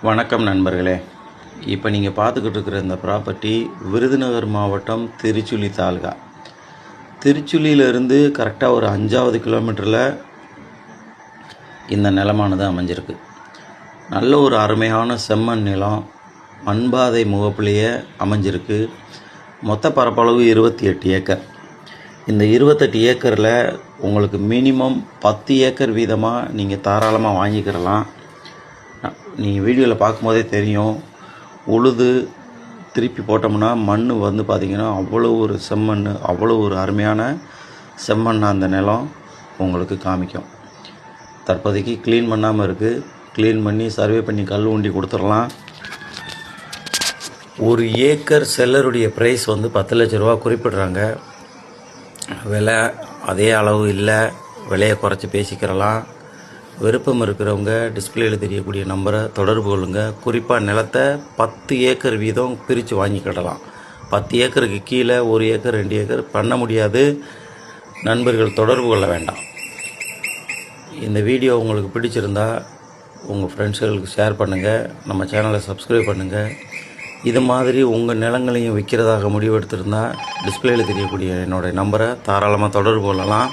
வணக்கம் நண்பர்களே. இப்போ நீங்கள் பார்த்துக்கிட்டு இருக்கிற இந்த ப்ராப்பர்ட்டி விருதுநகர் மாவட்டம் திருச்சுழி தாலுகா. திருச்சுழியிலிருந்து கரெக்டாக ஒரு 5வது கிலோமீட்டரில் இந்த நிலமானது அமைஞ்சிருக்கு. நல்ல ஒரு அருமையான செம்மண் நிலம், மண்பாதை முகப்புலேயே அமைஞ்சிருக்கு. மொத்த பரப்பளவு 28 ஏக்கர். இந்த 28 ஏக்கரில் உங்களுக்கு மினிமம் 10 ஏக்கர் வீதமாக நீங்கள் தாராளமாக வாங்கிக்கிறலாம். நீங்கள் வீடியோவில் பார்க்கும்போதே தெரியும், உழுது திருப்பி போட்டோம்னா மண் வந்து பார்த்திங்கன்னா அவ்வளோ ஒரு செம்மண், அவ்வளோ ஒரு அருமையான செம்மண் அந்த நிலம் உங்களுக்கு காமிக்கும். தற்போதைக்கு க்ளீன் பண்ணாமல் இருக்குது. க்ளீன் பண்ணி சர்வே பண்ணி கல் ஊண்டி கொடுத்துடலாம். ஒரு ஏக்கர் செல்லருடைய ப்ரைஸ் வந்து 10 லட்ச ரூபா குறிப்பிடுறாங்க. விலை அதே அளவு இல்லை, விலையை குறைச்சி பேசிக்கிறலாம். விருப்பம் இருக்கிறவங்க டிஸ்பிளேயில் தெரியக்கூடிய நம்பரை தொடர்பு கொள்ளுங்கள். குறிப்பாக நிலத்தை 10 ஏக்கர் வீதம் பிரித்து வாங்கிக்கிடலாம். 10 ஏக்கருக்கு கீழே 1 ஏக்கர் 2 ஏக்கர் பண்ண முடியாது. நண்பர்கள் தொடர்பு கொள்ள வேண்டாம். இந்த வீடியோ உங்களுக்கு பிடிச்சிருந்தா உங்கள் ஃப்ரெண்ட்ஸுகளுக்கு ஷேர் பண்ணுங்கள். நம்ம சேனலை சப்ஸ்கிரைப் பண்ணுங்கள். இது மாதிரி உங்கள் நிலங்களையும் விற்கிறதாக முடிவெடுத்திருந்தால் டிஸ்பிளேயில் தெரியக்கூடிய என்னோடய நம்பரை தாராளமாக தொடர்பு கொள்ளலாம்.